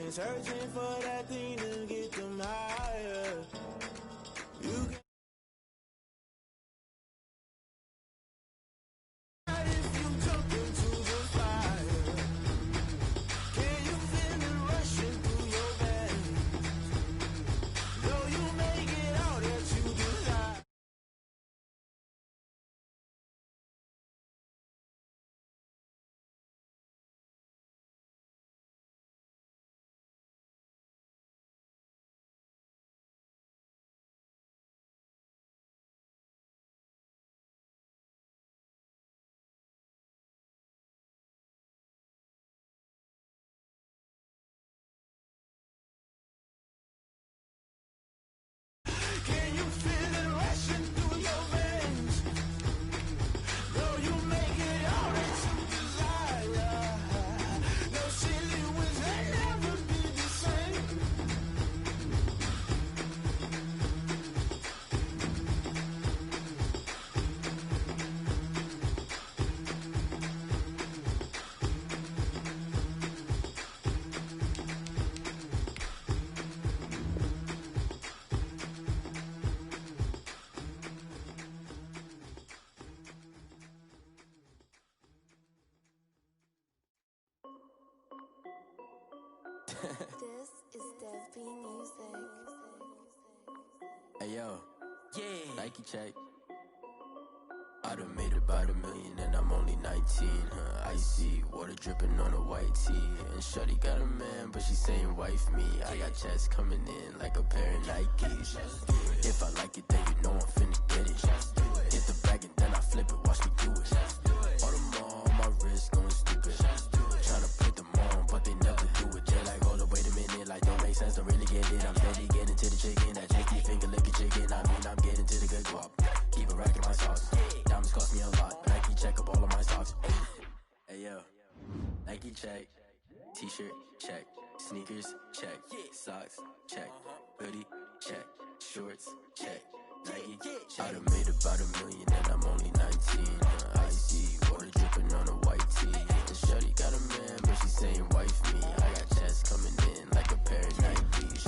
been searching for that thing to get them higher. You can if you jump into the fire. Can you feel it rushing through your veins? Though you make it all that you desire. Can you feel it rushing through your veins? Though you make it all that you desire. No silly wins will never be the same. This is Dev B Music. Hey yo, yeah, Nike check. I done made about $1 million and I'm only 19. Icy water dripping on a white tee. And shorty got a man, but she saying wife me. I got checks coming in like a pair of Nikes. If I like it, then you know I'm finna get it. Hit the bag and then I flip it, watch me do it. All on my wrist going stupid. Tryna put them on, but they never do it. They're like, hold up, wait a minute, like don't make sense, don't really get it. I'm steady getting to the chicken, that tricky finger licking chicken. I mean, I'm getting to the good guap. Keep a rack in my socks. Diamonds cost me a lot, but Nike check up all of my socks. Hey yo, Nike check. T-shirt check. Sneakers check. Socks check. Hoodie check. Shorts check. Nike. I done made about $1 million and I'm only 19. Icy water dripping on a white tee. And shorty got a man, but she saying wife me. I got checks coming in like a pair of Nikes.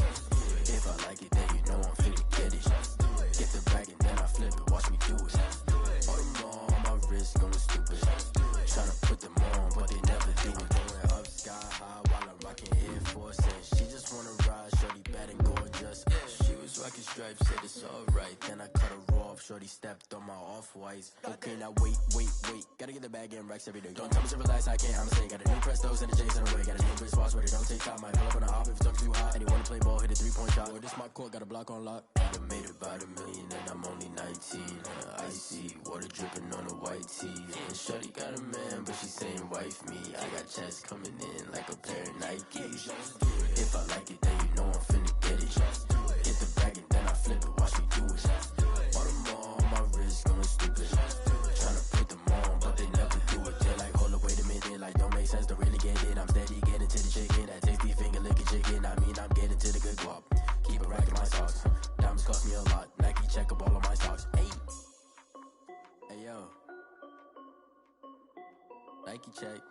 If I like it, then you know I'm finna get it. Get the bag and then I flip it, watch me do it. All them on my wrist going stupid. Tryna put them on, but they never do it. Going up sky high while I'm rocking Air Force. She just wanna ride, shorty bad and gorgeous. She was rocking stripes, said it's alright. Then I cut her off, shorty stepped on my off-whites. Okay, now wait. Gotta get the bag and racks every day. Don't tell me to relax, I can't, I'ma say. Got a new Prestos and a J's on the way. Got a new Chris Foss, but it don't take time. Might pull up on a hop if it's talking too hot. And you wanna play ball, hit a 3-point shot. Or this my court, got a block on lock. I done made about $1 million and I'm only 19. Icy water dripping on a white tee. And shorty got a man, but she saying wife me. I got checks coming in like a pair of Nikes. If I like it, then you know I'm finna get it. Hit the bag and then I flip it, watch me do it. All them on my wrist going stupid. Tryna put them on, but they never do it. They're like, hold up, wait a minute, like don't make sense, don't really get it. I'm steady getting to the chicken, that tasty finger licking chicken. I mean, I'm getting to the good guap. Keep a rack in my socks. Diamonds cost me a lot. Nike check up all of my socks. Hey yo, Nike check.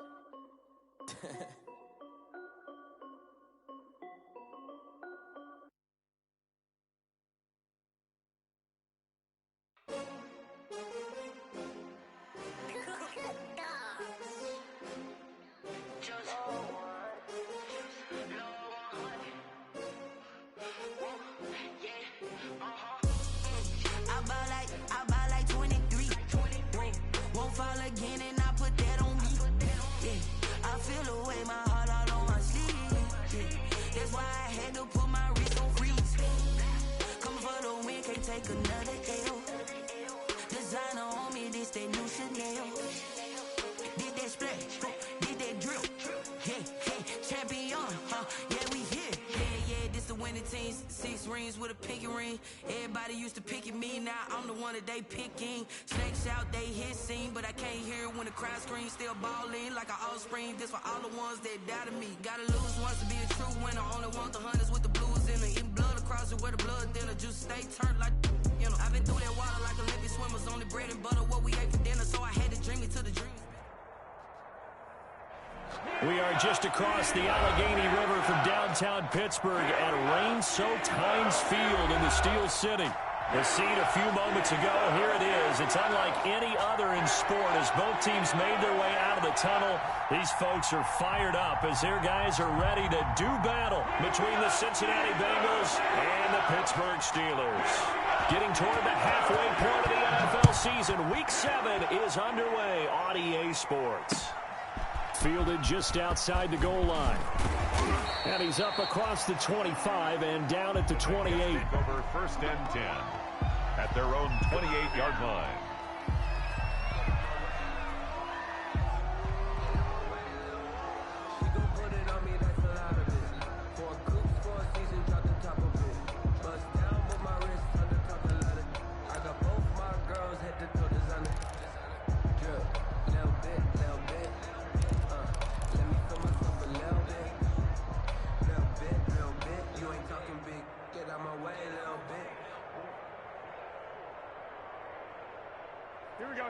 I buy like 23. Won't fall again and I put that on me. Yeah, I feel the way, my heart all on my sleeve. Yeah, that's why I had to put my wrist on freeze. Coming for the win, can't take another L. Designer on me, this that new Chanel. Did that splash, did that drip. Yeah, champion, yeah, we here. Yeah, this the winning team. 6 rings with a pinky ring. Everybody used to pick at me, now I'm the one that they picking. Snakes out, they hit scene, but I can't hear it when the crowd screams. Still balling like an offspring. This for all the ones that doubted me. Gotta lose once to be a true winner. Only want the hunters with the blues in it. Eating blood across it where the blood thinner. Juice stay turned like, you know. I've been through that water like Olympic swimmers. Only bread and butter what we ate for dinner, so I had to dream it to the dreams. We are just across the Allegheny River from downtown Pittsburgh at rain-soaked Heinz Field in the Steel City. The scene a few moments ago, here it is. It's unlike any other in sport as both teams made their way out of the tunnel. These folks are fired up as their guys are ready to do battle between the Cincinnati Bengals and the Pittsburgh Steelers. Getting toward the halfway point of the NFL season, Week 7 is underway on EA Sports. Fielded just outside the goal line. And he's up across the 25 and down at the 28. Over 1st and 10 at their own 28-yard line. Here we go.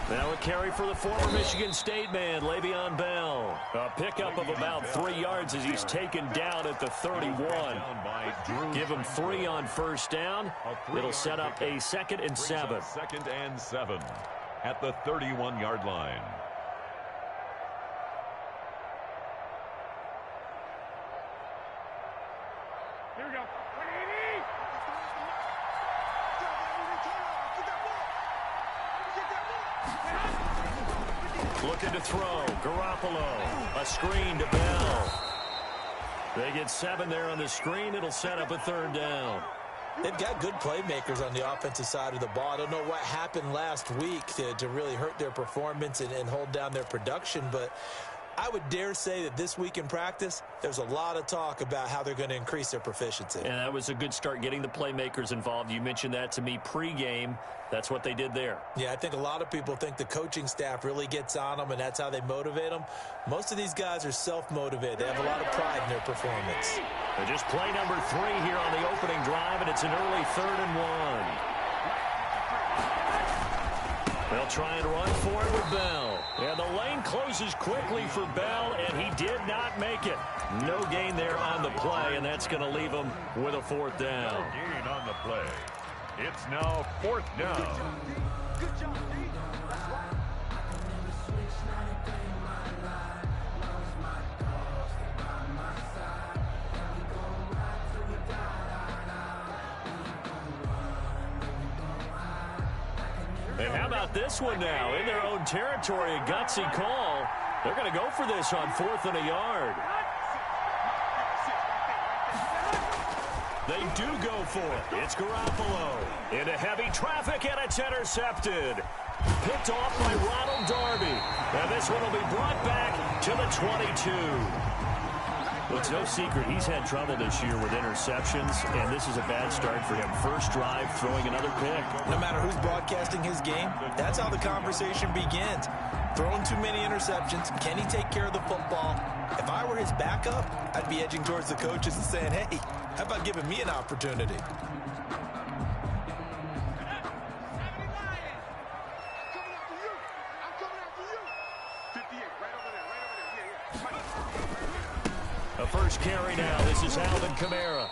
Now a carry for the former Michigan State man, Le'Veon Bell. A pickup of about 3 yards as he's taken down at the 31. Give him 3 on first down. It'll set up a 2nd and 7. 2nd and 7 at the 31-yard line. Here we go. Looking to throw. Garoppolo. A screen to Bell. They get 7 there on the screen. It'll set up a 3rd down. They've got good playmakers on the offensive side of the ball. I don't know what happened last week to really hurt their performance and hold down their production, but I would dare say that this week in practice, there's a lot of talk about how they're going to increase their proficiency. And that was a good start, getting the playmakers involved. You mentioned that to me pregame. That's what they did there. Yeah, I think a lot of people think the coaching staff really gets on them, and that's how they motivate them. Most of these guys are self-motivated. They have a lot of pride in their performance. They're just play number 3 here on the opening drive, and it's an early 3rd and 1. They'll try and run for it with Bell. And the lane closes quickly for Bell, and he did not make it. No gain there on the play, and that's going to leave him with a 4th down. No gain on the play. It's now 4th down. Good job, D. That's right. And how about this one now? In their own territory, a gutsy call. They're going to go for this on 4th and a yard. They do go for it. It's Garoppolo. Into heavy traffic, and it's intercepted. Picked off by Ronald Darby. And this one will be brought back to the 22. Well, it's no secret he's had trouble this year with interceptions, and this is a bad start for him. First drive, throwing another pick. No matter who's broadcasting his game, that's how the conversation begins. Throwing too many interceptions. Can he take care of the football? If I were his backup, I'd be edging towards the coaches and saying, hey, how about giving me an opportunity? A first carry now. This is Alvin Kamara.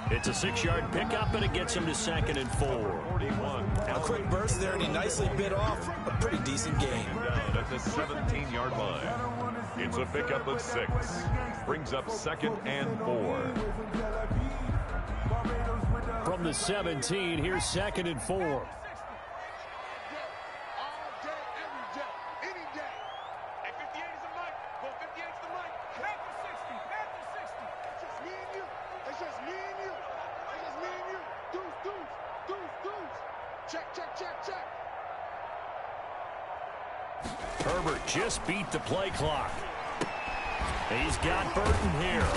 It's a 6-yard pickup, and it gets him to 2nd and 4. 41. A quick burst there, and he nicely bit off a pretty decent gain. Down at the 17-yard line. It's a pickup of 6. Brings up 2nd and 4. From the 17, here's 2nd and 4. Herbert just beat the play clock. He's got Burton here.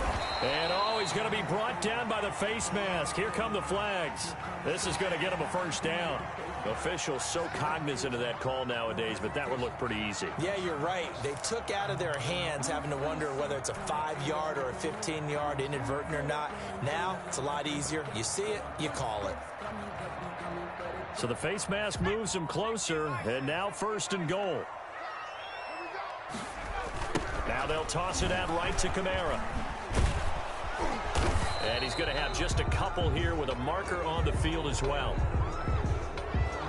And he's going to be brought down by the face mask. Here come the flags. This is going to get him a first down. Officials so cognizant of that call nowadays, but that would look pretty easy. Yeah, you're right. They took out of their hands having to wonder whether it's a 5-yard or a 15-yard inadvertent or not. Now, it's a lot easier. You see it, you call it. So the face mask moves him closer, and now 1st and goal. Now they'll toss it out right to Kamara. And he's going to have just a couple here with a marker on the field as well.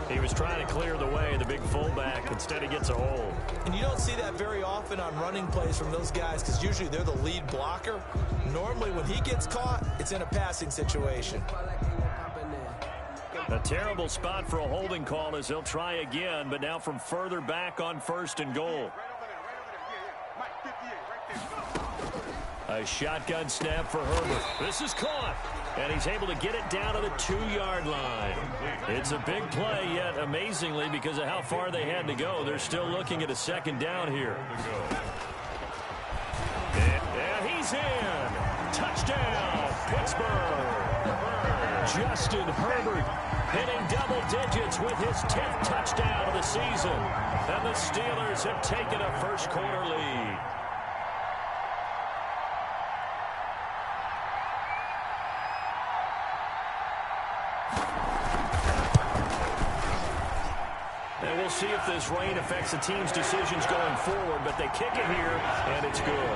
He was trying to clear the way, the big fullback. Instead, he gets a hold. And you don't see that very often on running plays from those guys because usually they're the lead blocker. Normally, when he gets caught, it's in a passing situation. A terrible spot for a holding call as they'll try again, but now from further back on 1st and goal. A shotgun snap for Herbert. This is caught, and he's able to get it down to the 2-yard line. It's a big play, yet amazingly, because of how far they had to go, they're still looking at a 2nd down here. And he's in. Touchdown, Pittsburgh. Justin Herbert hitting double digits with his 10th touchdown of the season. And the Steelers have taken a first-quarter lead. And we'll see if this rain affects the team's decisions going forward, but they kick it here, and it's good.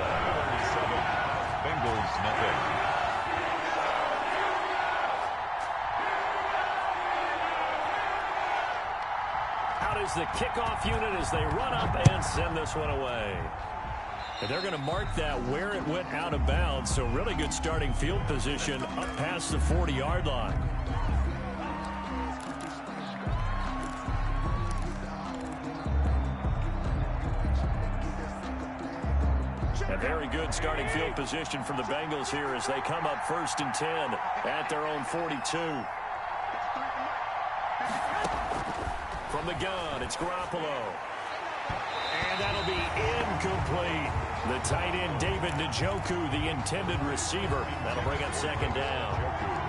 Bengals nothing. Out is the kickoff unit as they run up and send this one away. And they're going to mark that where it went out of bounds, so really good starting field position up past the 40-yard line. A very good starting field position from the Bengals here as they come up 1st and 10 at their own 42. From the gun, it's Garoppolo. And that'll be incomplete. The tight end, David Njoku, the intended receiver. That'll bring up 2nd down.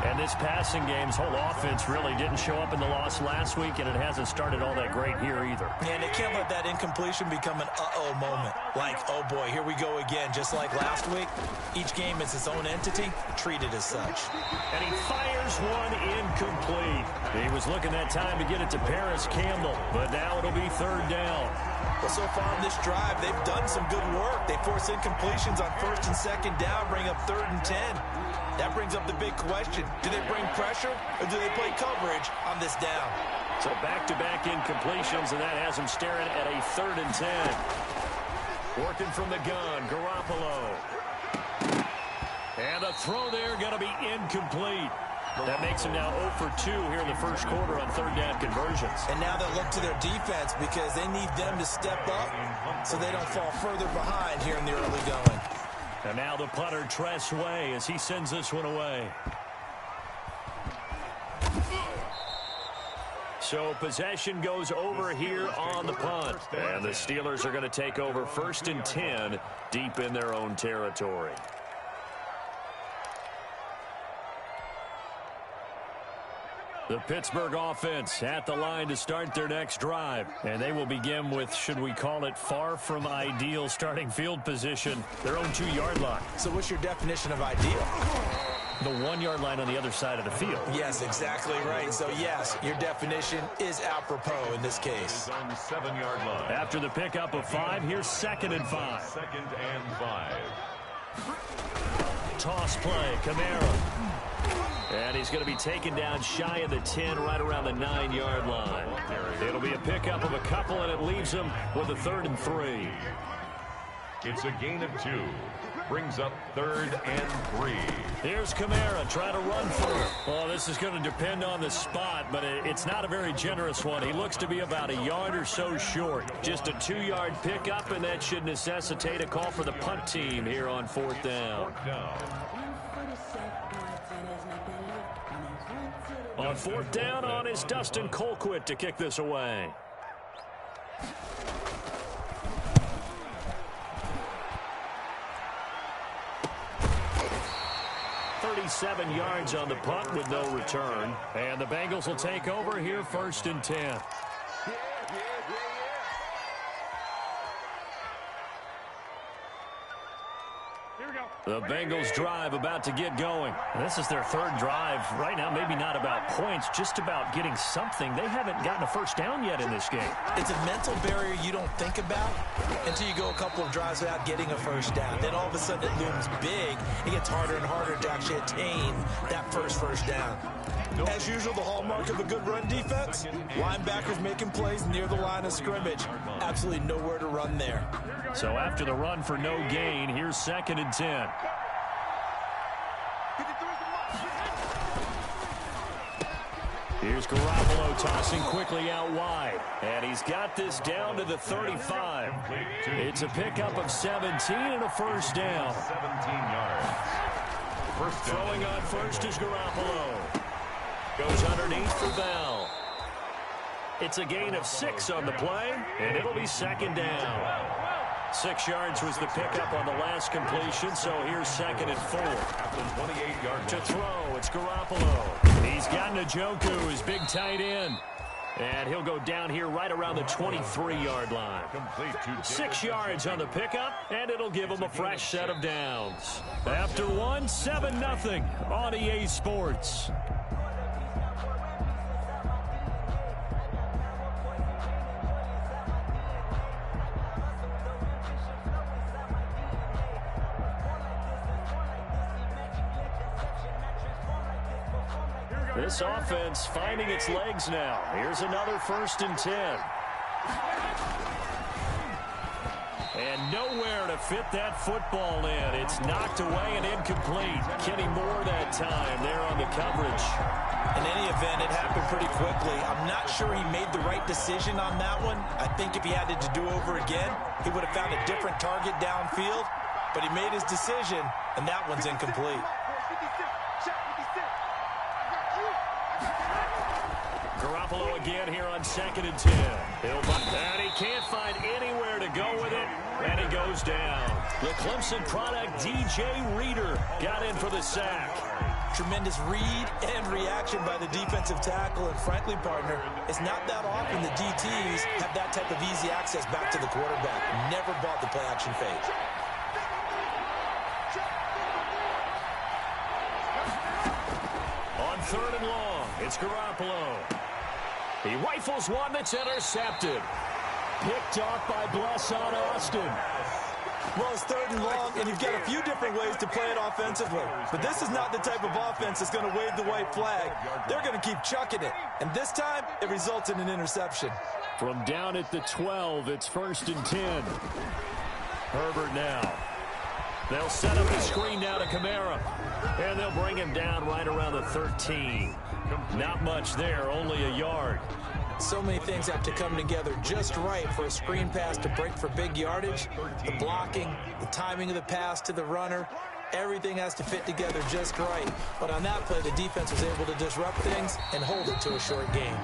And this passing game's whole offense really didn't show up in the loss last week, and it hasn't started all that great here either. And they can't let that incompletion become an uh-oh moment. Like, oh boy, here we go again. Just like last week, each game is its own entity, treated as such. And he fires one incomplete. He was looking that time to get it to Paris Campbell, but now it'll be 3rd down. Well, so far on this drive, they've done some good work. They force incompletions on 1st and 2nd down, bring up 3rd and 10. That brings up the big question. Do they bring pressure or do they play coverage on this down? So back-to-back incompletions, and that has them staring at a 3rd and 10. Working from the gun, Garoppolo. And a throw there going to be incomplete. That makes them now 0 for 2 here in the first quarter on 3rd down conversions. And now they'll look to their defense because they need them to step up so they don't fall further behind here in the early going. And now the punter, Tress Way, as he sends this one away. So possession goes over here on the punt. And the Steelers are going to take over 1st and 10 deep in their own territory. The Pittsburgh offense at the line to start their next drive. And they will begin with, should we call it, far from ideal starting field position, their own 2-yard line. So what's your definition of ideal? The 1-yard line on the other side of the field. Yes, exactly right. So, yes, your definition is apropos in this case. On the 7-yard line. After the pickup of 5, here's 2nd and 5. 2nd and 5. Toss play, Kamara. And he's going to be taken down shy of the 10, right around the 9-yard line. It'll be a pickup of a couple, and it leaves him with a 3rd and 3. It's a gain of 2. Brings up 3rd and 3. Here's Kamara trying to run for it. Well, this is going to depend on the spot, but it's not a very generous one. He looks to be about a yard or so short. Just a 2-yard pickup, and that should necessitate a call for the punt team here on 4th down. On 4th down, on is Dustin Colquitt to kick this away. 37 yards on the punt with no return. And the Bengals will take over here 1st and 10. Here we go. The Bengals drive about to get going. This is their third drive. Right now, maybe not about points, just about getting something. They haven't gotten a first down yet in this game. It's a mental barrier you don't think about until you go a couple of drives without getting a first down. Then all of a sudden it looms big. It gets harder and harder to actually attain that first down. As usual, the hallmark of a good run defense, linebackers making plays near the line of scrimmage. Absolutely nowhere to run there. So after the run for no gain, here's 2nd and 10. Here's Garoppolo tossing quickly out wide. And he's got this down to the 35. It's a pickup of 17 and a first down. 17 yards. First down. Throwing on first is Garoppolo. Goes underneath for Bell. It's a gain of 6 on the play, and it'll be 2nd down. 6 yards was the pickup on the last completion, so here's 2nd and 4. At the 28-yard To throw, it's Garoppolo. He's got Njoku, his big tight end. And he'll go down here right around the 23-yard line. 6 yards on the pickup, and it'll give him a fresh set of downs. After one, 7-0 on EA Sports. This offense finding its legs now. Here's another 1st and 10. And nowhere to fit that football in. It's knocked away and incomplete. Kenny Moore that time there on the coverage. In any event, it happened pretty quickly. I'm not sure he made the right decision on that one. I think if he had it to do over again, he would have found a different target downfield. But he made his decision, and that one's incomplete. Garoppolo again here on 2nd and 10. And he can't find anywhere to go with it, and he goes down. The Clemson product, DJ Reader, got in for the sack. Tremendous read and reaction by the defensive tackle, and frankly, partner, it's not that often the DTs have that type of easy access back to the quarterback. Never bought the play-action fake. On 3rd and long, it's Garoppolo. He rifles one that's intercepted. Picked off by Blesson Austin. Well, it's 3rd and long, and you've got a few different ways to play it offensively. But this is not the type of offense that's going to wave the white flag. They're going to keep chucking it. And this time, it results in an interception. From down at the 12, it's 1st and 10. Herbert now. They'll set up the screen now to Kamara. And they'll bring him down right around the 13. Not much there, only a yard. So many things have to come together just right for a screen pass to break for big yardage. The blocking, the timing of the pass to the runner, everything has to fit together just right. But on that play, the defense was able to disrupt things and hold it to a short game.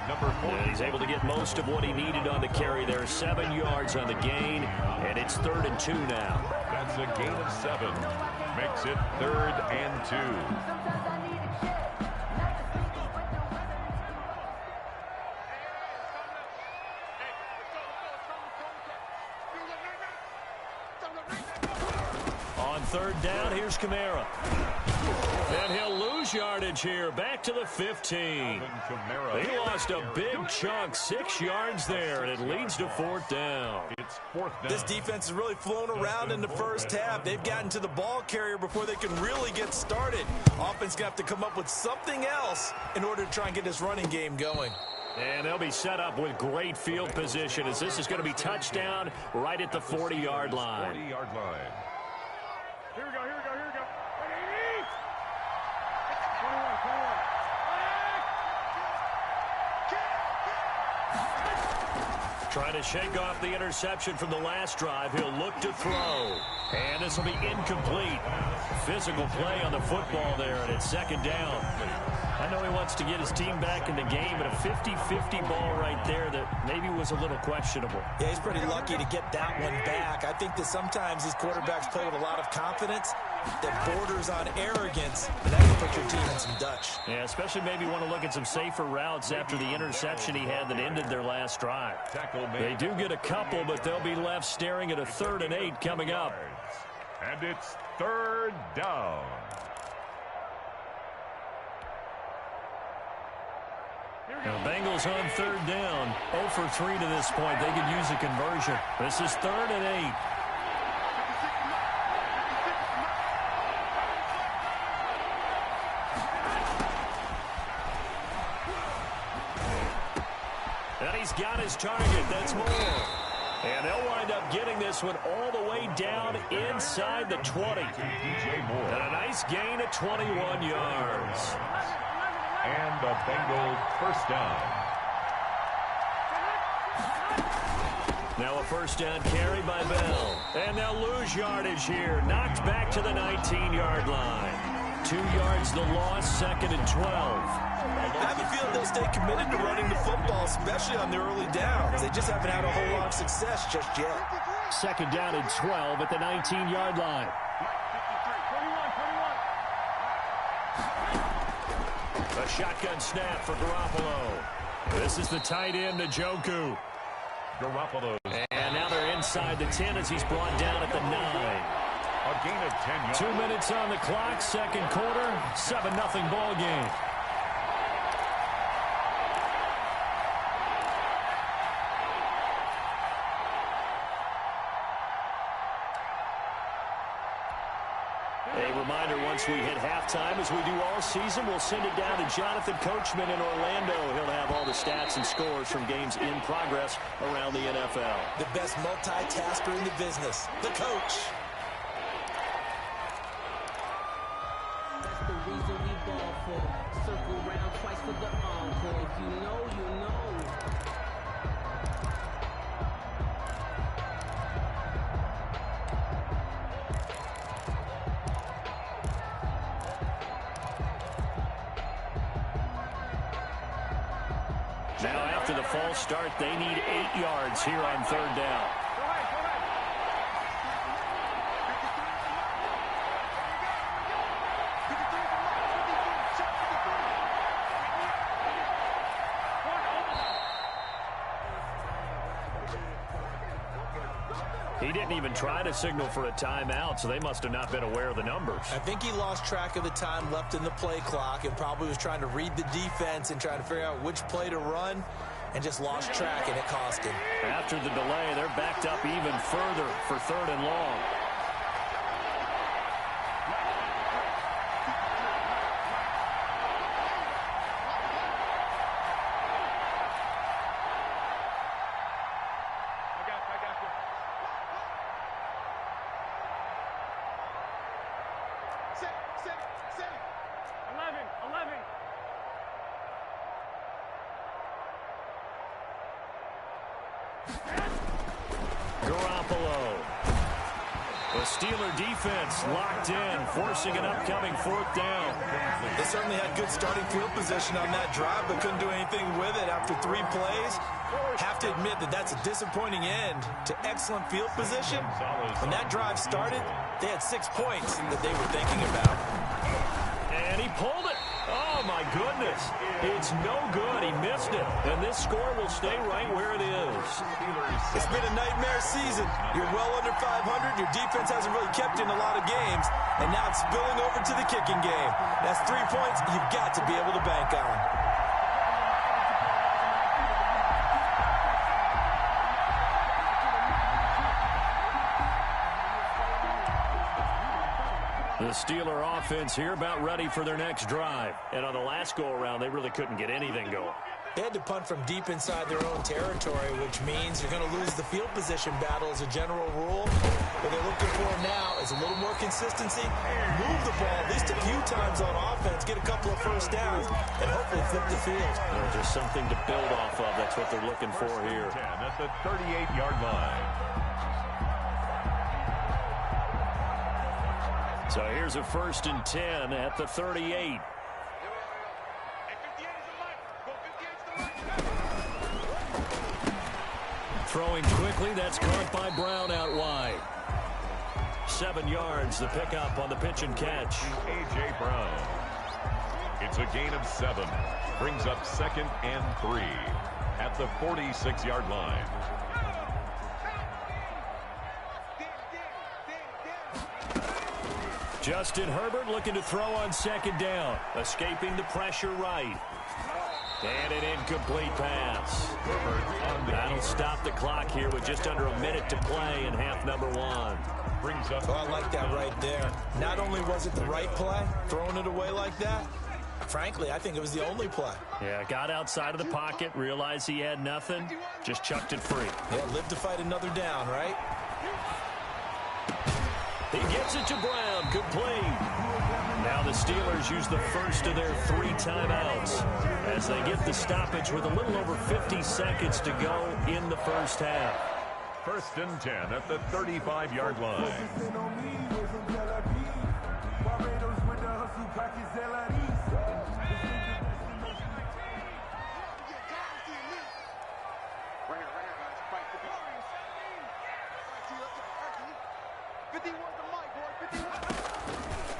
Number 4. And he's able to get most of what he needed on the carry there. 7 yards on the gain, and it's 3rd and 2 now. That's a gain of 7. Makes it 3rd and 2. On 3rd down, here's Kamara. And he'll lose yardage here. Back to the 15. He lost a big chunk, 6 yards there, and it leads to 4th down. It's 4th down. This defense has really flown around in the first half. They've gotten to the ball carrier before they can really get started. Offense going to have to come up with something else in order to try and get this running game going. And they'll be set up with great field position as this is going to be touchdown right at the 40-yard line. 40-yard line. Here we go, here we go, here we go. 21. Trying to shake off the interception from the last drive. He'll look to throw. And this will be incomplete. Physical play on the football there, and it's 2nd down. I know he wants to get his team back in the game, but a 50-50 ball right there that maybe was a little questionable. Yeah, he's pretty lucky to get that one back. I think that sometimes these quarterbacks play with a lot of confidence that borders on arrogance, and that can put your team in some Dutch. Yeah, especially maybe want to look at some safer routes after the interception he had that ended their last drive. They do get a couple, but they'll be left staring at a 3rd and 8 coming up. And it's third down. The Bengals on third down. 0 for 3 to this point. They could use a conversion. This is 3rd and 8. And he's got his target. That's more. And they'll wind up getting this one all the way down inside the 20. And a nice gain of 21 yards. And a Bengal first down. Now a first down carry by Bell. And they'll lose yardage here. Knocked back to the 19-yard line. 2 yards the loss, 2nd and 12. I have a feeling they'll stay committed to running the football, especially on the early downs. They just haven't had a whole lot of success just yet. 2nd down and 12 at the 19-yard line. A shotgun snap for Garoppolo. This is the tight end, Njoku. Garoppolo. And now they're inside the 10 as he's brought down at the 9. A gain of 10 yards. 2 minutes on the clock, second quarter, 7-0 ball game. A reminder, once we hit halftime, as we do all season, we'll send it down to Jonathan Coachman in Orlando. He'll have all the stats and scores from games in progress around the NFL. The best multitasker in the business, the coach. That's the reason we ball for. Circle round twice for the encore. If you know, you know. Now after the false start, they need 8 yards here on third down. He didn't even try to signal for a timeout, so they must have not been aware of the numbers. I think he lost track of the time left in the play clock and probably was trying to read the defense and trying to figure out which play to run and just lost track, and it cost him. After the delay, they're backed up even further for 3rd and long. Garoppolo. The Steeler defense locked in, forcing an upcoming 4th down. They certainly had good starting field position on that drive, but couldn't do anything with it after 3 plays. Have to admit that that's a disappointing end to excellent field position. When that drive started, they had 6 points that they were thinking about. And he pulled it. Oh, my goodness. It's no good. He missed it. And this score will stay right where it is. It's been a nightmare season. You're well under 500. Your defense hasn't really kept in a lot of games. And now it's spilling over to the kicking game. That's 3 points you've got to be able to bank on. The Steeler offense here about ready for their next drive. And on the last go-around, they really couldn't get anything going. They had to punt from deep inside their own territory, which means you're going to lose the field position battle as a general rule. What they're looking for now is a little more consistency, move the ball at least a few times on offense, get a couple of first downs, and hopefully flip the field. Just something to build off of. That's what they're looking for here. 10 at the 38-yard line. So here's a 1st and 10 at the 38. Throwing quickly, that's caught by Brown out wide. 7 yards, the pickup on the pitch and catch. A.J. Brown. It's a gain of 7. Brings up 2nd and 3 at the 46-yard line. Justin Herbert looking to throw on second down. Escaping the pressure right. And an incomplete pass. That'll stop the clock here with just under a minute to play in half number one. Brings up. Oh, I like that right there. Not only was it the right play, throwing it away like that, frankly, I think it was the only play. Yeah, got outside of the pocket, realized he had nothing, just chucked it free. Yeah, live to fight another down, right? He gets it to Brown, complete. Now the Steelers use the first of their 3 timeouts as they get the stoppage with a little over 50 seconds to go in the first half. 1st and 10 at the 35-yard line.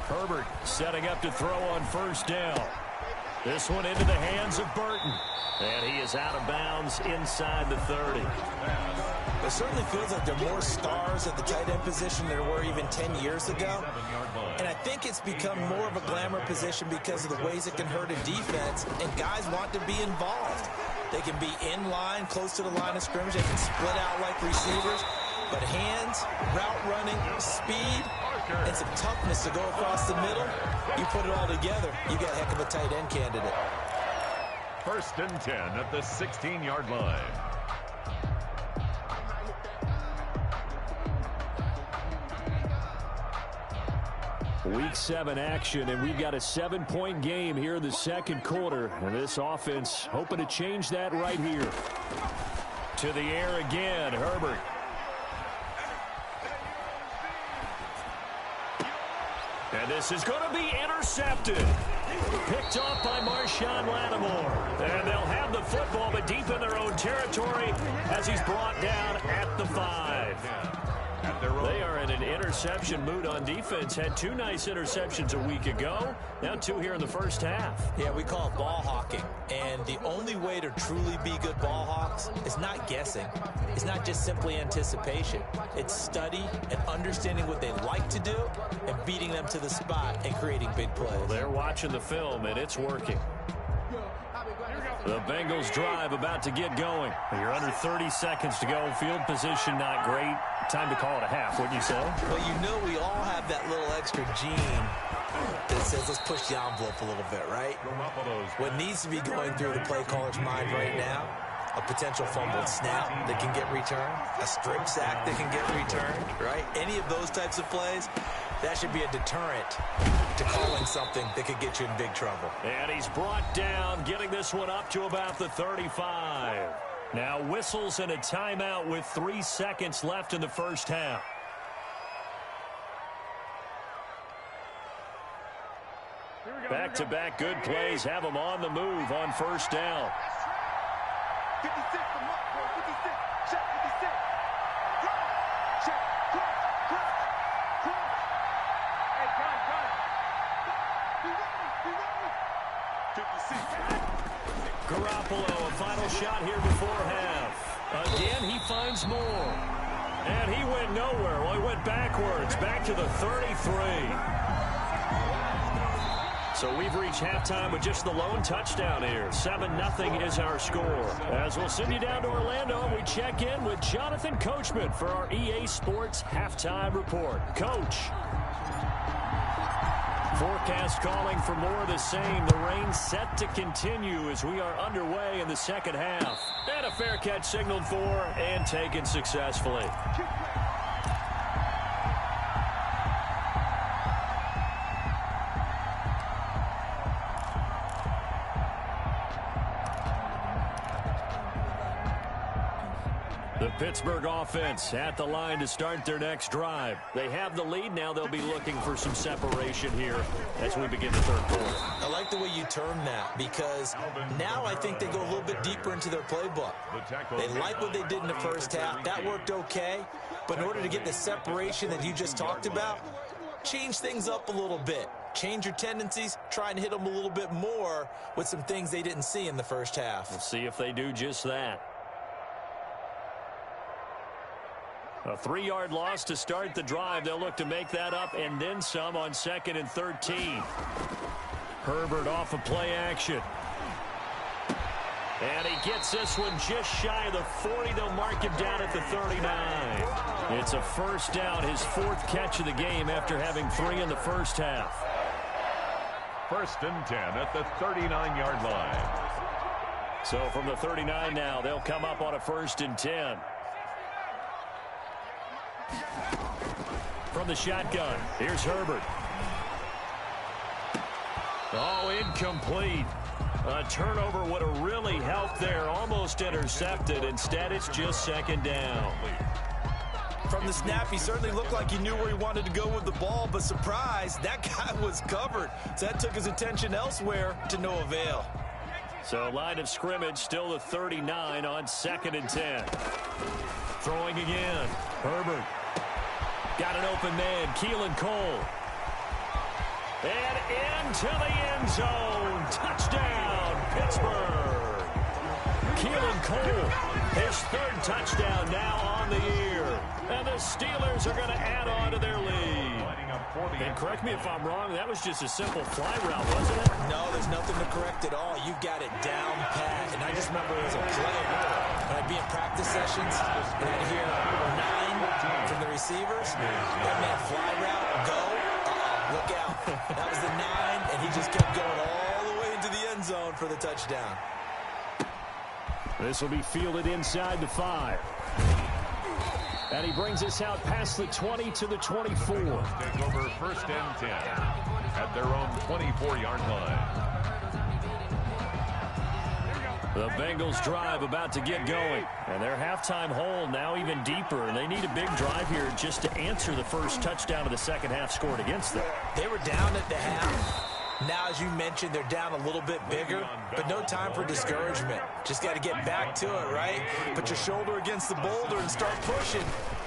Herbert setting up to throw on first down. This one into the hands of Burton. And he is out of bounds inside the 30. It certainly feels like there are more stars at the tight end position than there were even 10 years ago. And I think it's become more of a glamour position because of the ways it can hurt a defense, and guys want to be involved. They can be in line, close to the line of scrimmage. They can split out like receivers. But hands, route running, speed, and some toughness to go across the middle, you put it all together, you got a heck of a tight end candidate. 1st and 10 at the 16-yard line. Week 7 action, and we've got a 7-point game here in the second quarter. And this offense hoping to change that right here. To the air again, Herbert. And this is going to be intercepted. Picked off by Marshawn Lattimore. And they'll have the football, but deep in their own territory as he's brought down at the 5. They are in an interception mood on defense. Had 2 nice interceptions a week ago. Now 2 here in the first half. Yeah, we call it ball hawking. And the only way to truly be good ball hawks is not guessing. It's not just simply anticipation. It's study and understanding what they like to do and beating them to the spot and creating big plays. Well, they're watching the film, and it's working. The Bengals drive about to get going. You're under 30 seconds to go. Field position not great. Time to call it a half, wouldn't you say? Well, you know we all have that little extra gene that says let's push the envelope a little bit, right? What needs to be going through the play caller's mind right now, a potential fumbled snap that can get returned, a strip sack that can get returned, right? Any of those types of plays, that should be a deterrent to calling something that could get you in big trouble. And he's brought down, getting this one up to about the 35. Now whistles and a timeout with 3 seconds left in the first half. Back-to-back good plays have them on the move on first down. 56, the mark, boy. 56. Check 56. Check. Cross. Hey, gun. Be ready. 56. Garoppolo, a final shot here before half. Again, he finds more. And he went nowhere. Well, he went backwards, back to the 33. So we've reached halftime with just the lone touchdown here. 7-0 is our score. As we'll send you down to Orlando, and we check in with Jonathan Coachman for our EA Sports Halftime Report. Coach. Forecast calling for more of the same. The rain set to continue as we are underway in the second half. And a fair catch signaled for and taken successfully. The Pittsburgh offense at the line to start their next drive. They have the lead. Now they'll be looking for some separation here as we begin the third quarter. I like the way you term that because now I think they go a little bit deeper into their playbook. They like what they did in the first half. That worked okay. But in order to get the separation that you just talked about, change things up a little bit. Change your tendencies. Try and hit them a little bit more with some things they didn't see in the first half. We'll see if they do just that. A 3-yard loss to start the drive. They'll look to make that up and then some on 2nd and 13. Herbert off of play action. And he gets this one just shy of the 40. They'll mark him down at the 39. It's a first down, his 4th catch of the game after having 3 in the first half. 1st and 10 at the 39-yard line. So from the 39 now, they'll come up on a 1st and 10. From the shotgun, here's Herbert. Oh, incomplete. A turnover would have really helped there. Almost intercepted. Instead, it's just 2nd down. From the snap, he certainly looked like he knew where he wanted to go with the ball, but surprise, that guy was covered. So that took his attention elsewhere to no avail. So line of scrimmage still the 39 on 2nd and 10. Throwing again. Herbert. Got an open man. Keelan Cole. And into the end zone. Touchdown, Pittsburgh. Keelan Cole, his 3rd touchdown now on the year. And the Steelers are going to add on to their lead. And correct me if I'm wrong, that was just a simple fly route, wasn't it? No, there's nothing to correct at all. You got it down pat. And I just remember as a player, when I'd be in practice sessions, and I'd hear 9 from the receivers. That meant fly route, go. Look out. That was the 9, and he just kept going all the way into the end zone for the touchdown. This will be fielded inside the 5. And he brings us out past the 20 to the 24. Take over 1st and 10 at their own 24-yard line. The Bengals drive about to get going. And their halftime hole now even deeper. And they need a big drive here just to answer the first touchdown of the second half scored against them. They were down at the half. Now, as you mentioned, they're down a little bit bigger, but no time for discouragement. Just got to get back to it, right? Put your shoulder against the boulder and start pushing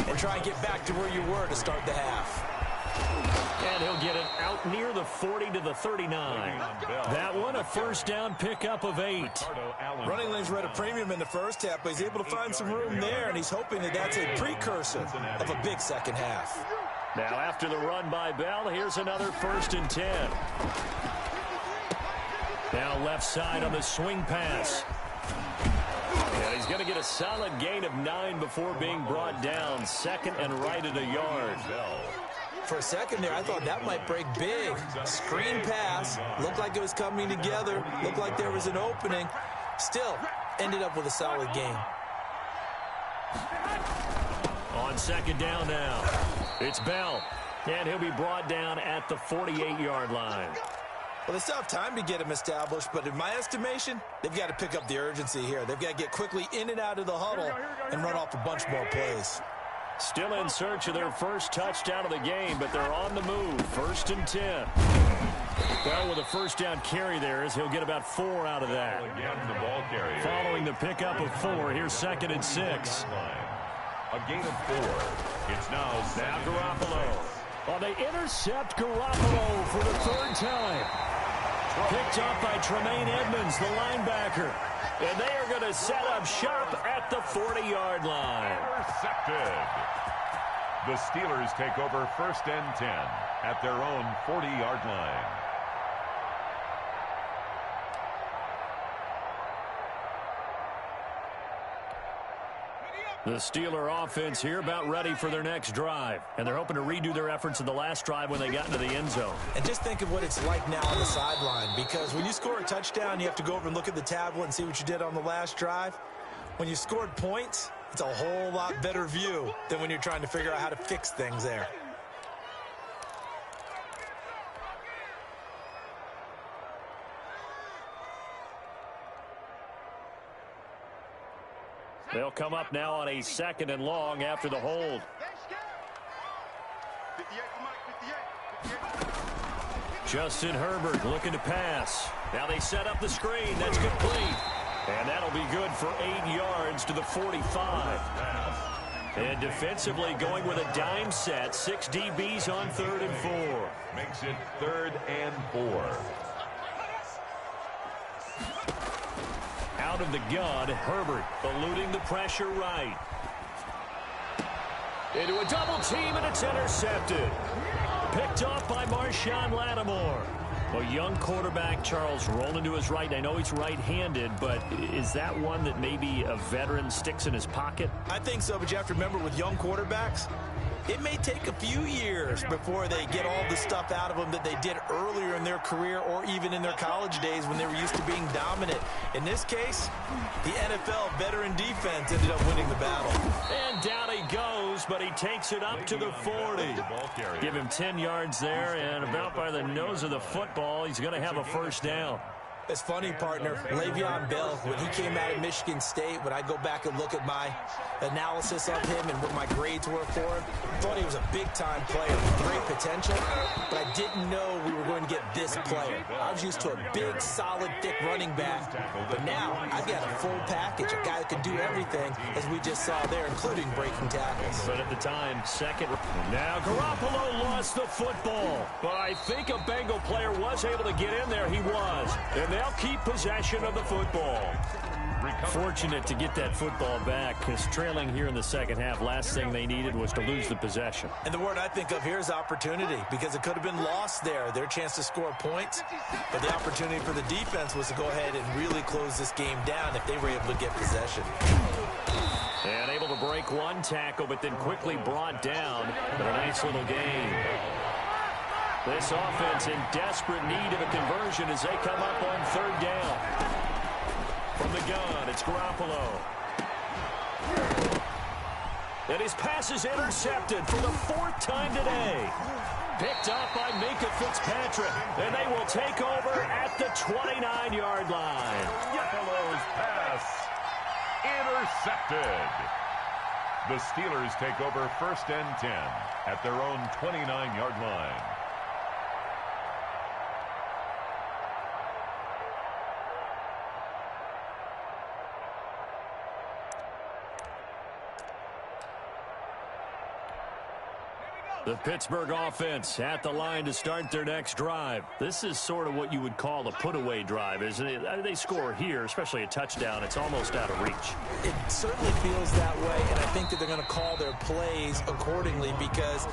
and try and get back to where you were to start the half. And he'll get it out near the 40 to the 39. That one, a first down pickup of 8. Running lanes were at a premium in the first half, but he's able to find some room there, and he's hoping that that's a precursor of a big second half. Now after the run by Bell, here's another 1st and 10. Now left side on the swing pass. And he's going to get a solid gain of 9 before being brought down. 2nd and right at a yard. For a second there, I thought that might break big. Screen pass. Looked like it was coming together. Looked like there was an opening. Still, ended up with a solid gain. On 2nd down now, it's Bell. And he'll be brought down at the 48-yard line. Well, they still have time to get him established, but in my estimation, they've got to pick up the urgency here. They've got to get quickly in and out of the huddle and run off a bunch more plays. Still in search of their first touchdown of the game, but they're on the move. 1st and 10. Well, with a first down carry there, as he'll get about 4 out of that. Following the pickup of 4, here's 2nd and 6. A gain of 4. It's now Garoppolo. Well, they intercept Garoppolo for the 3rd time. Picked up by Tremaine Edmonds, the linebacker. And they are going to set up shop at the 40-yard line. Intercepted. The Steelers take over 1st and 10 at their own 40-yard line. The Steeler offense here about ready for their next drive. And they're hoping to redo their efforts in the last drive when they got into the end zone. And just think of what it's like now on the sideline, because when you score a touchdown, you have to go over and look at the tablet and see what you did on the last drive. When you scored points, it's a whole lot better view than when you're trying to figure out how to fix things there. They'll come up now on a 2nd and long after the hold. Justin Herbert looking to pass. Now they set up the screen. That's complete. And that'll be good for 8 yards to the 45. And defensively going with a dime set. 6 DBs on 3rd and 4. Makes it 3rd and 4. Out of the gun, Herbert eluding the pressure right. Into a double team, and it's intercepted. Picked off by Marshawn Lattimore. A young quarterback, Charles, rolling to his right. I know he's right-handed, but is that one that maybe a veteran sticks in his pocket? I think so, but you have to remember with young quarterbacks, it may take a few years before they get all the stuff out of them that they did earlier in their career or even in their college days when they were used to being dominant. In this case, the NFL veteran defense ended up winning the battle. And down he goes, but he takes it up to the 40. Give him 10 yards there, and about by the nose of the football, he's going to have a first down. It's funny, partner, Le'Veon Bell, when he came out of Michigan State, when I go back and look at my analysis of him and what my grades were for him, I thought he was a big-time player with great potential, but I didn't know we were going to get this player. I was used to a big, solid, thick running back, but now I've got a full package, a guy that can do everything, as we just saw there, including breaking tackles. But at the time, second. Now Garoppolo lost the football, but I think a Bengal player was able to get in there. He was. And they'll keep possession of the football. Fortunate to get that football back, because trailing here in the second half, last thing they needed was to lose the possession. And the word I think of here is opportunity, because it could have been lost there, their chance to score points. But the opportunity for the defense was to go ahead and really close this game down if they were able to get possession. And able to break one tackle, but then quickly brought down. But a nice little gain. This offense in desperate need of a conversion as they come up on third down. From the gun, it's Garoppolo. And his pass is intercepted for the fourth time today. Picked up by Minkah Fitzpatrick. And they will take over at the 29-yard line. Buffalo's pass intercepted. The Steelers take over first and 10 at their own 29-yard line. The Pittsburgh offense at the line to start their next drive. This is sort of what you would call a put-away drive, isn't it? They score here, especially a touchdown. It's almost out of reach. It certainly feels that way, and I think that they're going to call their plays accordingly, because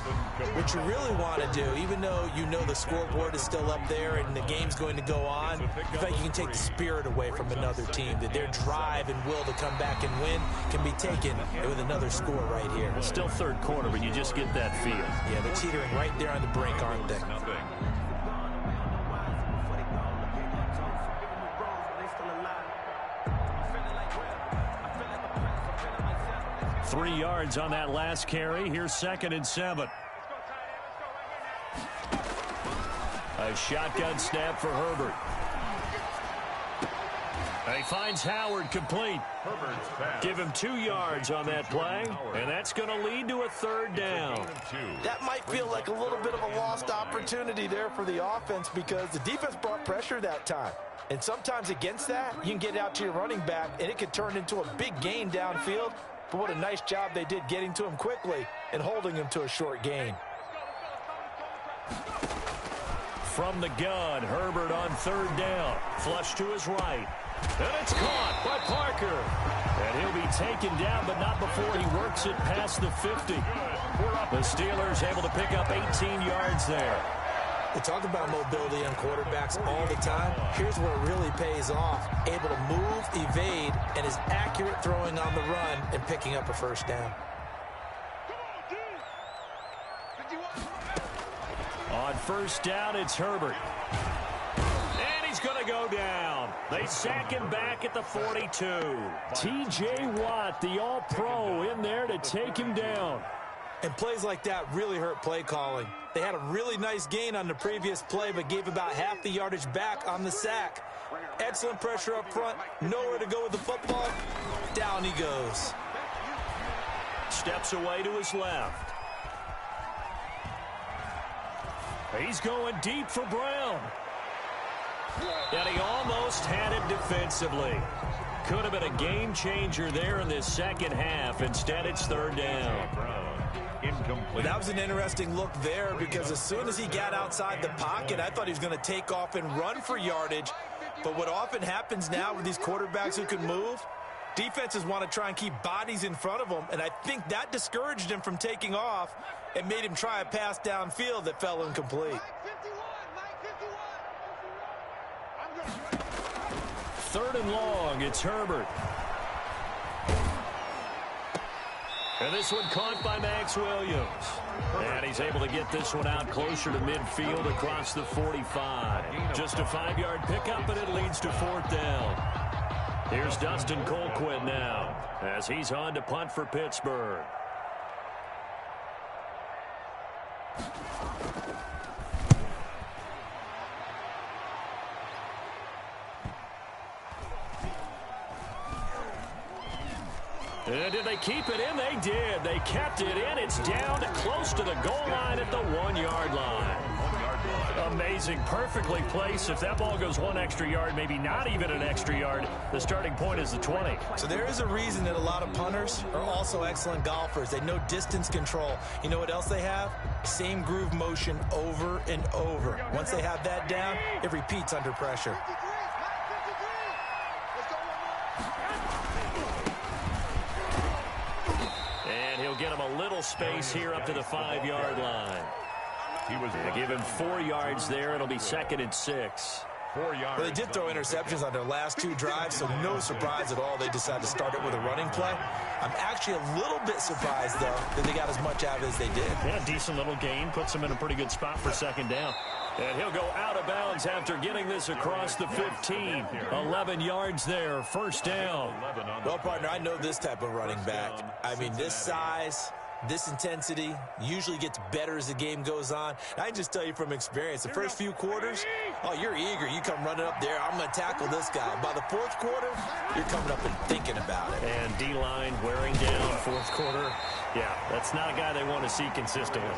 what you really want to do, even though you know the scoreboard is still up there and the game's going to go on, in fact, you can take the spirit away from another team, that their drive and will to come back and win can be taken with another score right here. Still third quarter, but you just get that feel. Yeah, they're teetering right there on the brink, aren't they? 3 yards on that last carry. Here's 2nd and 7. A shotgun snap for Herbert. He finds Howard complete. Give him 2 yards on that play, and that's going to lead to a third down. That might feel like a little bit of a lost opportunity there for the offense, because the defense brought pressure that time. And sometimes against that, you can get out to your running back, and it could turn into a big gain downfield. But what a nice job they did getting to him quickly and holding him to a short gain. From the gun, Herbert on third down. Flush to his right. And it's caught by Parker. And he'll be taken down, but not before he works it past the 50. The Steelers able to pick up 18 yards there. We talk about mobility on quarterbacks all the time. Here's where it really pays off. Able to move, evade, and is accurate throwing on the run and picking up a first down. On first down, it's Herbert. And he's going to go down. They sack him back at the 42. T.J. Watt, the all-pro, in there to take him down. And plays like that really hurt play calling. They had a really nice gain on the previous play, but gave about half the yardage back on the sack. Excellent pressure up front. Nowhere to go with the football. Down he goes. Steps away to his left. He's going deep for Brown. And he almost had it defensively. Could have been a game changer there in this second half. Instead, it's third down. Well, that was an interesting look there, because as soon as he got outside the pocket, I thought he was going to take off and run for yardage. But what often happens now with these quarterbacks who can move, Defenses want to try and keep bodies in front of them, and I think that discouraged him from taking off and made him try a pass downfield that fell incomplete. 3rd and long, it's Herbert. And this one caught by Max Williams. And he's able to get this one out closer to midfield across the 45. Just a 5-yard pickup, and it leads to 4th down. Here's Dustin Colquitt now as he's on to punt for Pittsburgh. And did they keep it in? They did. They kept it in. It's down to close to the goal line at the 1-yard line. Amazing. Perfectly placed. If that ball goes 1 extra yard, maybe not even an extra yard, the starting point is the 20. So there is a reason that a lot of punters are also excellent golfers. They know distance control. You know what else they have? Same groove motion over and over. Once they have that down, it repeats under pressure. And he'll get him a little space here up to the 5-yard line. They give him 4 yards there. It'll be 2nd and 6. 4 yards. Well, they did throw interceptions on their last 2 drives, so no surprise at all they decided to start it with a running play. I'm actually a little bit surprised, though, that they got as much out of it as they did. Yeah, decent little gain. Puts them in a pretty good spot for 2nd down. And he'll go out of bounds after getting this across the 15. 11 yards there, 1st down. Well, partner, I know this type of running back. I mean, this size, this intensity usually gets better as the game goes on. And I can just tell you from experience, the first few quarters, oh, you're eager. You come running up there, I'm going to tackle this guy. By the 4th quarter, you're coming up and thinking about it. And D-line wearing down 4th quarter. Yeah, that's not a guy they want to see consistently.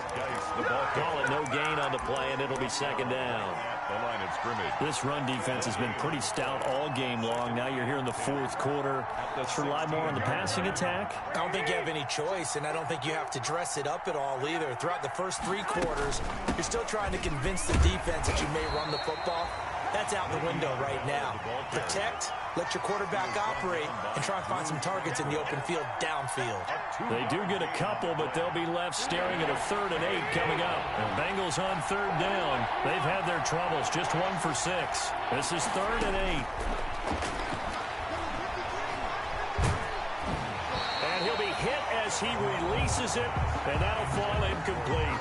Call it no gain on the play, and it'll be 2nd down. The line of scrimmage. This run defense has been pretty stout all game long. Now you're here in the 4th quarter. Let's rely more on the passing attack. I don't think you have any choice, and I don't think you have to dress it up at all either. Throughout the first 3 quarters, you're still trying to convince the defense that you may run the football. That's out the window right now. Protect, let your quarterback operate, and try and find some targets in the open field downfield. They do get a couple, but they'll be left staring at a 3rd and 8 coming up. And Bengals on 3rd down. They've had their troubles, just 1 for 6. This is 3rd and 8. And he'll be hit as he releases it, and that'll fall incomplete.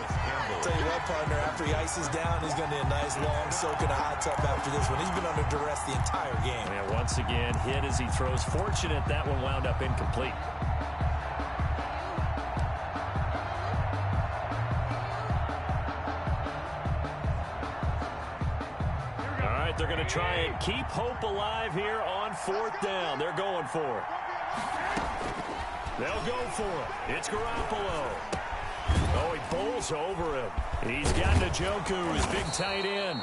Tell you what, partner, after he ices down, he's going to need a nice long soak in a hot tub after this one. He's been under duress the entire game. And once again, hit as he throws. Fortunate that one wound up incomplete. All right, they're going to try and keep hope alive here on 4th down. They're going for it. They'll go for it. It's Garoppolo. Oh, he bowls over him. He's got Njoku, his big tight end.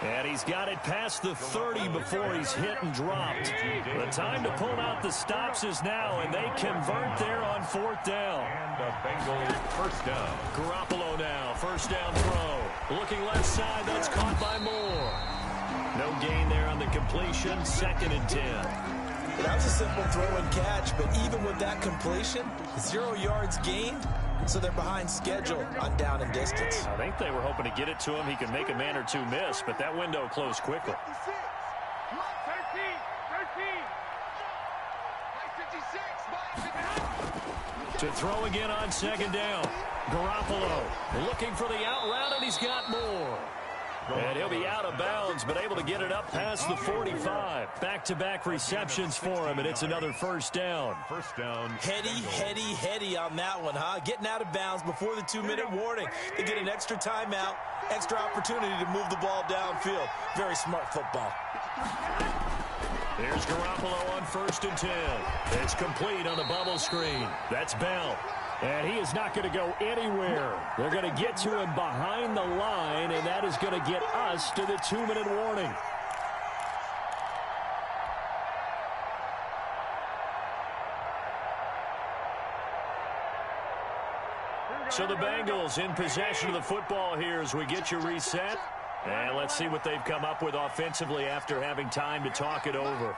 And he's got it past the 30 before he's hit and dropped. The time to pull out the stops is now, and they convert there on 4th down. And the Bengals 1st down. Garoppolo now, 1st down throw. Looking left side, that's caught by Moore. No gain there on the completion, 2nd and 10. That was a simple throw and catch, but even with that completion, 0 yards gained, so they're behind schedule on down and distance. I think they were hoping to get it to him. He could make a man or 2 miss, but that window closed quickly. 13. To throw again on 2nd down. Garoppolo looking for the out route, and he's got more. And he'll be out of bounds, but able to get it up past the 45. Back-to-back receptions for him, and it's another 1st down. 1st down. Heady on that one, huh? Getting out of bounds before the 2-minute warning. They get an extra timeout, extra opportunity to move the ball downfield. Very smart football. Here's Garoppolo on 1st and 10. It's complete on the bubble screen. That's Bell. And he is not going to go anywhere. They're going to get to him behind the line, and that is going to get us to the 2-minute warning. So the Bengals in possession of the football here as we get you reset. And let's see what they've come up with offensively after having time to talk it over.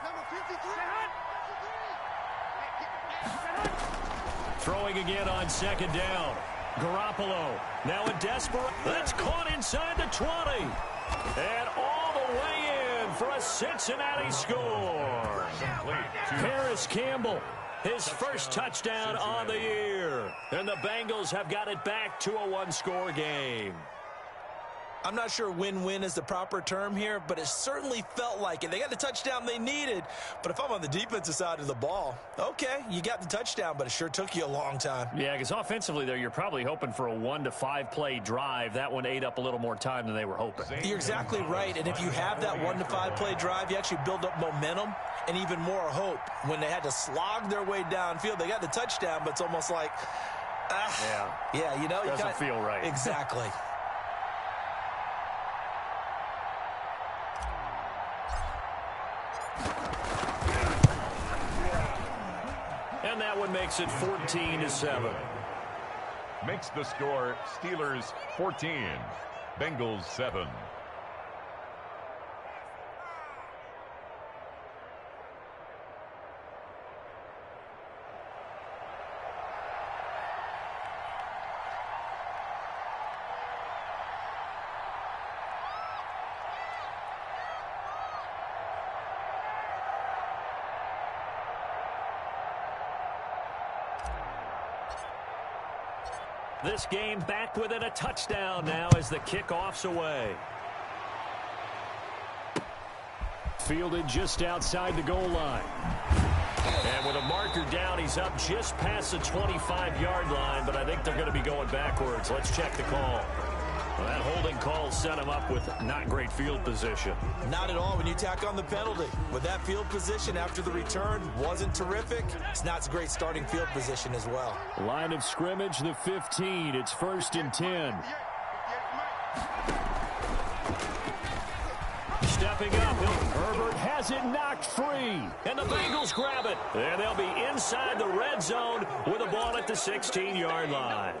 Throwing again on second down. Garoppolo now a desperate. That's caught inside the 20. And all the way in for a Cincinnati score. Paris Campbell, his first touchdown on the year. And the Bengals have got it back to a one-score game. I'm not sure win-win is the proper term here, but it certainly felt like it. They got the touchdown they needed, but if I'm on the defensive side of the ball, okay, you got the touchdown, but it sure took you a long time. Yeah, because offensively there, you're probably hoping for a 1 to 5 play drive. That one ate up a little more time than they were hoping. You're exactly right, and if you have that 1 to 5 play drive, you actually build up momentum and even more hope. When they had to slog their way downfield, they got the touchdown, but it's almost like, yeah, you know, doesn't feel right. Exactly. And that one makes it 14-7. Makes the score Steelers 14, Bengals 7. This game back within a touchdown now as the kickoff's away. Fielded just outside the goal line. And with a marker down, he's up just past the 25-yard line, but I think they're going to be going backwards. Let's check the call. Well, that holding call set him up with not great field position. Not at all when you tack on the penalty. With that field position after the return wasn't terrific, it's not a great starting field position as well. Line of scrimmage, the 15. It's 1st and 10. Stepping up, Herbert has it knocked free. And the Bengals grab it. And they'll be inside the red zone with a ball at the 16-yard line.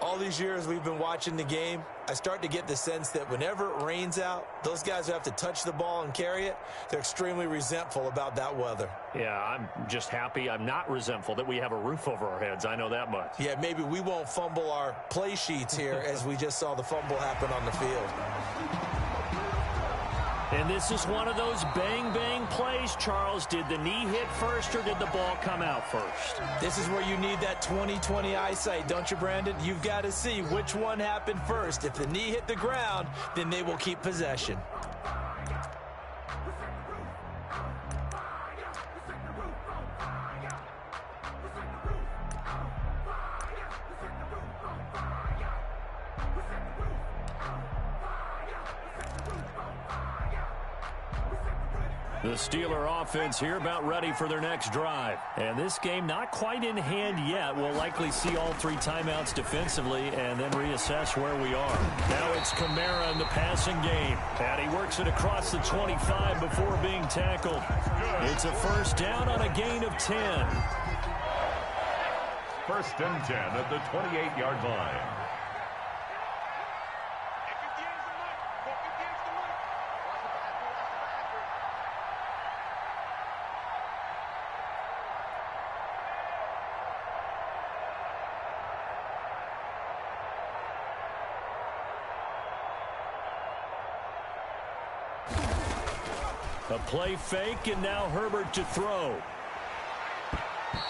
All these years we've been watching the game, I start to get the sense that whenever it rains out, those guys who have to touch the ball and carry it, they're extremely resentful about that weather. Yeah, I'm just happy. I'm not resentful that we have a roof over our heads. I know that much. Yeah, maybe we won't fumble our play sheets here as we just saw the fumble happen on the field. And this is one of those bang-bang plays, Charles. Did the knee hit first or did the ball come out first? This is where you need that 20/20 eyesight, don't you, Brandon? You've got to see which one happened first. If the knee hit the ground, then they will keep possession. The Steeler offense here about ready for their next drive. And this game not quite in hand yet. We'll likely see all 3 timeouts defensively and then reassess where we are. Now it's Kamara in the passing game. And he works it across the 25 before being tackled. It's a first down on a gain of 10. 1st and 10 at the 28-yard line. A play fake, and now Herbert to throw.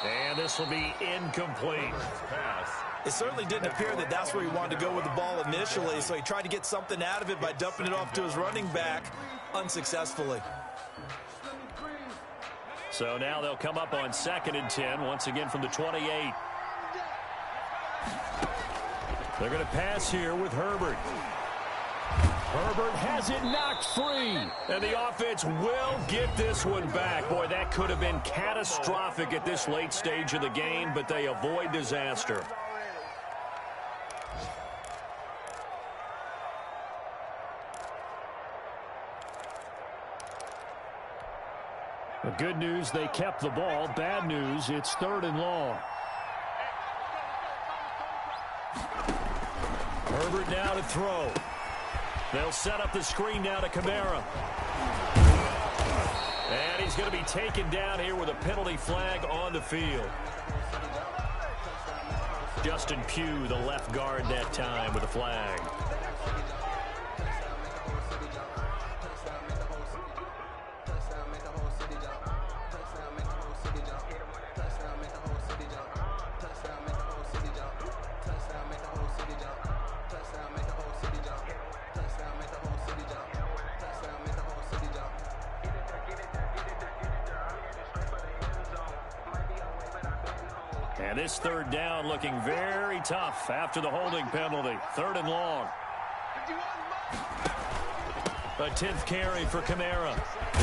And this will be incomplete. It certainly didn't appear that that's where he wanted to go with the ball initially, so he tried to get something out of it by dumping it off to his running back unsuccessfully. So now they'll come up on 2nd and 10, once again from the 28. They're going to pass here with Herbert. Herbert has it knocked free. And the offense will get this one back. Boy, that could have been catastrophic at this late stage of the game, but they avoid disaster. The good news, they kept the ball. Bad news, it's 3rd and long. Herbert now to throw. They'll set up the screen now to Kamara. And he's going to be taken down here with a penalty flag on the field. Justin Pugh, the left guard that time with a flag. And this third down looking very tough after the holding penalty. 3rd and long. A 10th carry for Kamara.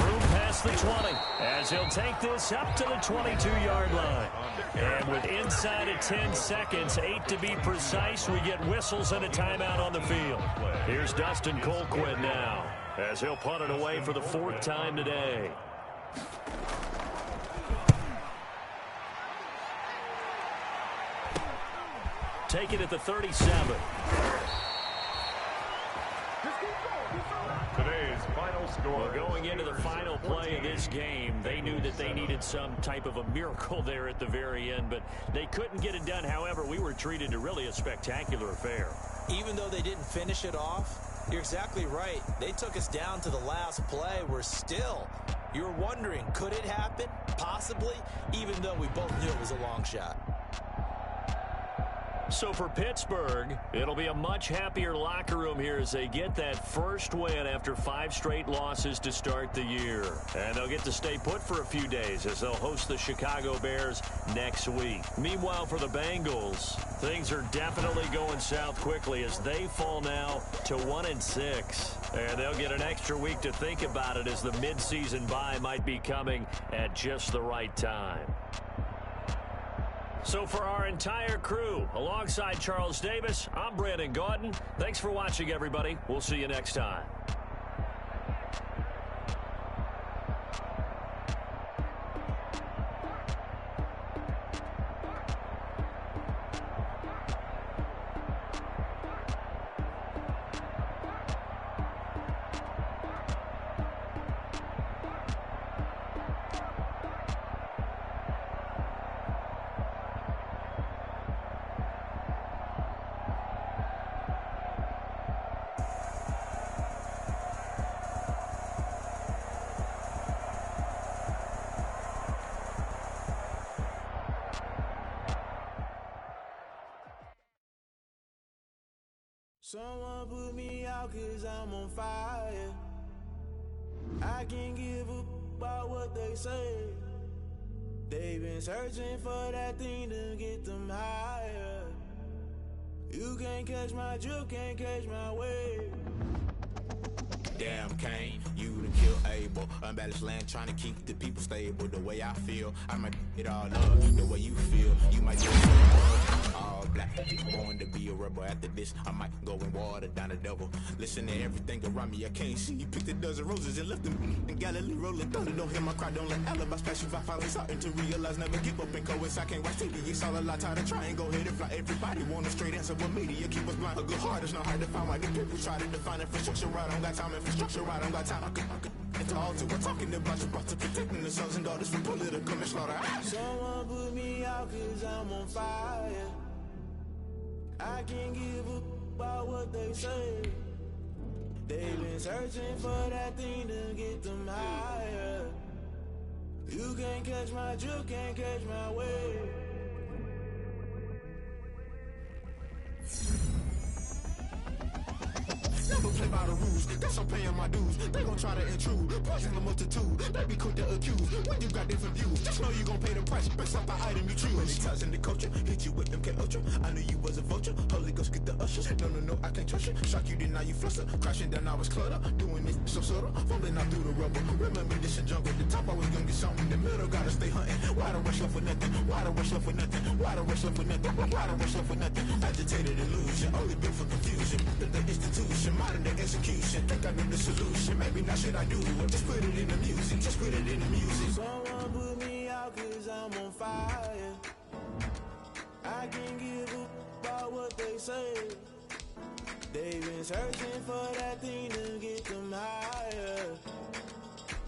Room past the 20 as he'll take this up to the 22-yard line. And with inside of 10 seconds, 8 to be precise, we get whistles and a timeout on the field. Here's Dustin Colquitt now as he'll punt it away for the 4th time today. Take it at the 37. Today's final score. Well, going into the final play of this game, they knew that they needed some type of a miracle there at the very end, but they couldn't get it done. However, we were treated to really a spectacular affair. Even though they didn't finish it off, you're exactly right. They took us down to the last play. You're wondering, could it happen? Possibly, even though we both knew it was a long shot. So for Pittsburgh, it'll be a much happier locker room here as they get that first win after 5 straight losses to start the year. And they'll get to stay put for a few days as they'll host the Chicago Bears next week. Meanwhile, for the Bengals, things are definitely going south quickly as they fall now to 1-6. And they'll get an extra week to think about it as the midseason bye might be coming at just the right time. So for our entire crew, alongside Charles Davis, I'm Brandon Gaudin. Thanks for watching, everybody. We'll see you next time. Someone put me out 'cause I'm on fire. I can't give up about what they say. They've been searching for that thing to get them higher. You can't catch my drift, can't catch my wave. Damn Kane, you done kill Abel. Unbalanced land trying to keep the people stable. The way I feel, I might it all up. The way you feel, you might do it all black. Born to be a rebel. After this, I might go and water down the devil. Listen to everything around me, I can't see. You picked a dozen roses and left them in Galilee rolling thunder. Don't hear my cry, don't let alibis pass you. I finally starting to realize, never give up and coincide. I can't watch TV, it's all a lot. Tired of trying, go ahead and fly. Everybody want a straight answer, but media keep us blind. A good heart is not hard to find. Why the people try to define infrastructure right? I don't got time. Infrastructure right, I don't got time. I could it's all to we're talking about to protecting the sons and daughters from political and slaughter. Someone put me out 'cause I'm on fire. I can't give up about what they say. They've been searching for that thing to get them higher. You can't catch my drift, can't catch my wave. Never play by the rules, guess I'm paying my dues. They gon' try to intrude, poison the multitude. They be quick to accuse, when you got different views. Just know you gon' pay the price, based off the item you choose. Many times in the culture, hit you with MK Ultra. I knew you was a vulture, Holy Ghost get the ushers. No, I can't trust you. Shock you, then now you fluster. Crashing down, I was clutter. Doing this so subtle, falling out through the rubble. Remember this a jungle, the top I was gonna get something. In the middle, gotta stay hunting. Why the rush left with nothing? Why the rush left with nothing? Why the rush left with nothing? Why the rush left with nothing? Agitated illusion, only built for confusion. The institution, modern day execution. Think I know the solution. Maybe not should I do it? Just put it in the music. Just put it in the music. Someone put me out 'cause I'm on fire. I can't give up about what they say. They've been searching for that thing to get them higher.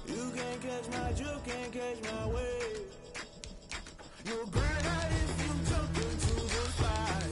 You can't catch my drift, can't catch my wave. You'll burn out if you jump into the fire.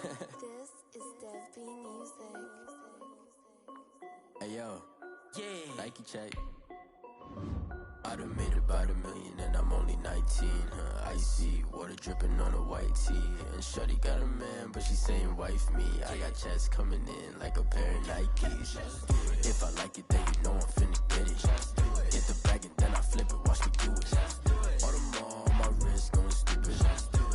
This is Dev B Music. Hey yo, Yeah. Nike check. I done made about $1 million and I'm only 19, Icy, water dripping on a white tee. And shorty got a man, but she saying wife me. I got checks coming in like a pair of Nikes. If I like it, then you know I'm finna get it. Get the bag and then I flip it, watch me do it. All them all on my wrist going stupid.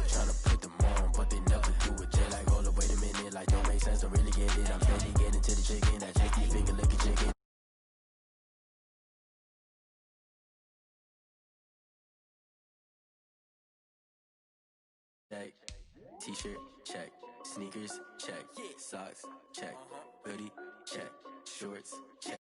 Tryna put them on, but they never do it. They like, hold up, wait a minute, like don't make sense, don't really get it. I'm steady getting to the chicken, that checky finger licking chicken. Check. T-shirt, check. Sneakers, check. Socks, check. Hoodie, check. Shorts, check.